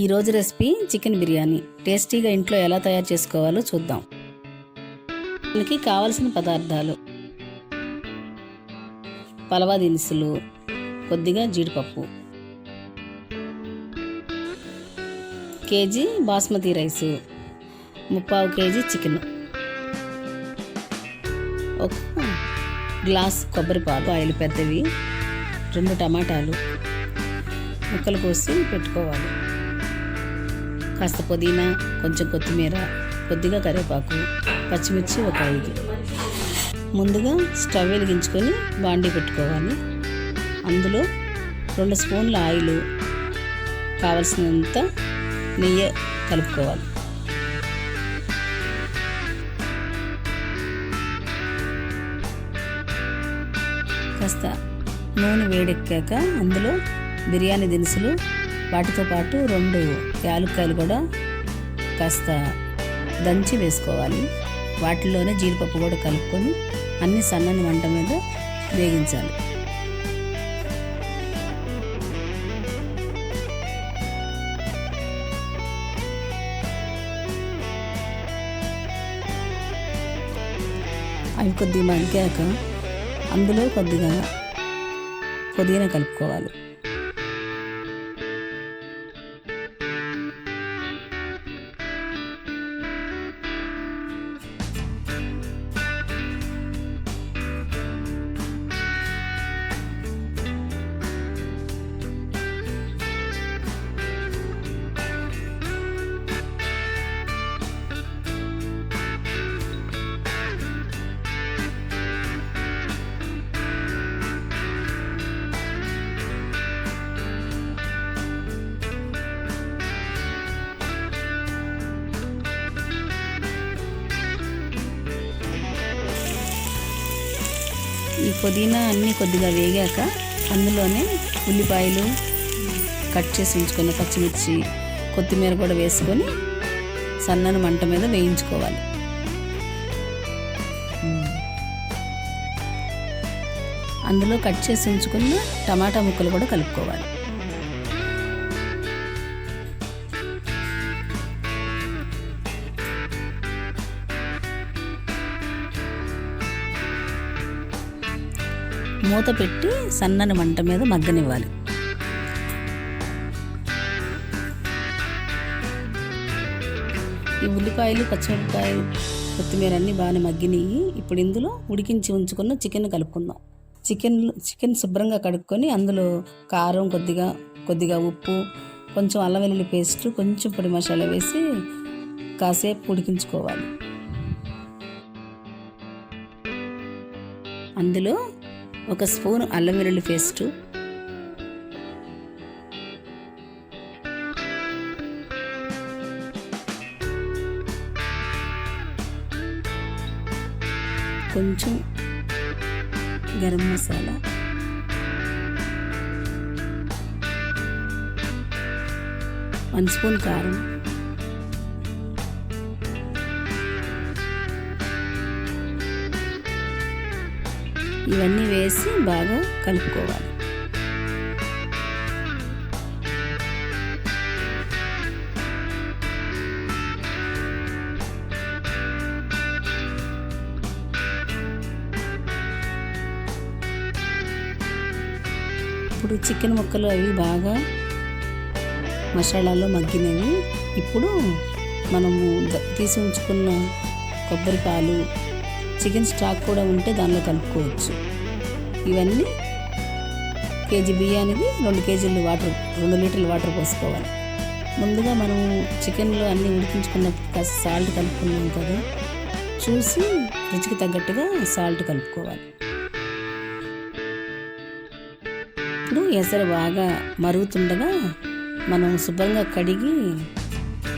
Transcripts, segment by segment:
ఈరోజు recipe chicken biryani. టేస్టీగా ఇంట్లో ఎలా తయారు చేసుకోవాలో చూద్దాం. దీనికి కావలసిన పదార్థాలు: పలవా దినుసులు, కొద్దిగా జీడిపప్పు, KG basmati rice, 3/4 KG chicken, ఒక గ్లాస్ కొబ్బరిపాలు ఆయిల్ పెద్దవి, 2 టమాటాలు ముక్కలు కోసి పెట్టుకోవాలి. కాస్త పుదీనా, కొంచెం కొత్తిమీర, కొద్దిగా కరివేపాకు, పచ్చిమిర్చి ఒక 5. ముందుగా స్టవ్ వెలిగించుకొని బాండీ పెట్టుకోవాలి. అందులో 2 స్పూన్ల ఆయిల్, కావలసినంత నెయ్యి కలుపుకోవాలి. కాస్త నూనె వేడెక్కాక అందులో బిర్యానీ దినుసులు, వాటితో పాటు 2 యాలక్కాయలు కూడా కాస్త దంచి వేసుకోవాలి. వాటిలోనే జీడిపప్పు కూడా కలుపుకొని అన్ని సన్నని మంట మీద వేగించాలి. అవి కొద్దిగా మగ్గాక అందులో కొద్దిగా పుదీనా కలుపుకోవాలి. ఈ పుదీనా అన్నీ కొద్దిగా వేగాక అందులోనే ఉల్లిపాయలు, కట్ చేసి ఉంచుకున్న పచ్చిమిర్చి, కొత్తిమీర కూడా వేసుకొని సన్నని మంట మీద వేయించుకోవాలి. అందులో కట్ చేసి ఉంచుకున్న టమాటా ముక్కలు కూడా కలుపుకోవాలి. మూత పెట్టి సన్నని మంట మీద మగ్గనివ్వాలి. ఈ ఉల్లిపాయలు, పచ్చిమిరపకాయలు, కొత్తిమీర అన్నీ బాగా మగ్గినాయి. ఇప్పుడు ఇందులో ఉడికించి ఉంచుకున్న చికెన్ కలుపుకుందాం. చికెన్ శుభ్రంగా కడుక్కొని అందులో కారం, కొద్దిగా ఉప్పు, కొంచెం అల్లం వెల్లుల్లి పేస్ట్, కొంచెం పొడి మసాలా వేసి కాసేపు ఉడికించుకోవాలి. అందులో 1 స్పూన్ అల్లం వెల్లుల్లి పేస్టు, కొంచెం గరం మసాలా, వన్ స్పూన్ కారం, ఇవన్నీ వేసి బాగా కలుపుకోవాలి. ఇప్పుడు చికెన్ ముక్కలు అవి బాగా మసాలాలో మగ్గినవి. ఇప్పుడు మనము తీసి ఉంచుకున్న కొబ్బరి పాలు, చికెన్ స్టాక్ కూడా ఉంటే దానిలో కలుపుకోవచ్చు. ఇవన్నీ కేజీ బియ్యానికి 2 కేజీలు వాటర్, 2 లీటర్ల వాటర్ పోసుకోవాలి. ముందుగా మనం చికెన్లో అన్నీ ఉడికించుకున్నప్పుడు కాస్త సాల్ట్ కలుపుకున్నాం కదా, చూసి రుచికి తగ్గట్టుగా సాల్ట్ కలుపుకోవాలి. ఇప్పుడు ఎసరు బాగా మరుగుతుండగా మనం శుభ్రంగా కడిగి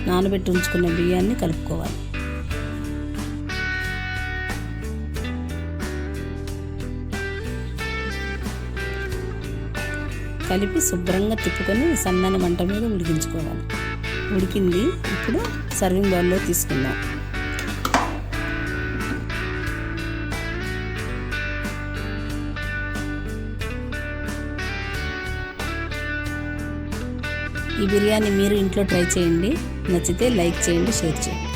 నానబెట్టి ఉంచుకున్న బియ్యాన్ని కలుపుకోవాలి. కలిపి శుభ్రంగా తిప్పుకొని సన్నని మంట మీద ఉడికించుకోవాలి. ఉడికింది. ఇప్పుడు సర్వింగ్ బౌల్లో తీసుకుందాం. ఈ బిర్యానీ మీరు ఇంట్లో ట్రై చేయండి. నచ్చితే లైక్ చేయండి, షేర్ చేయండి.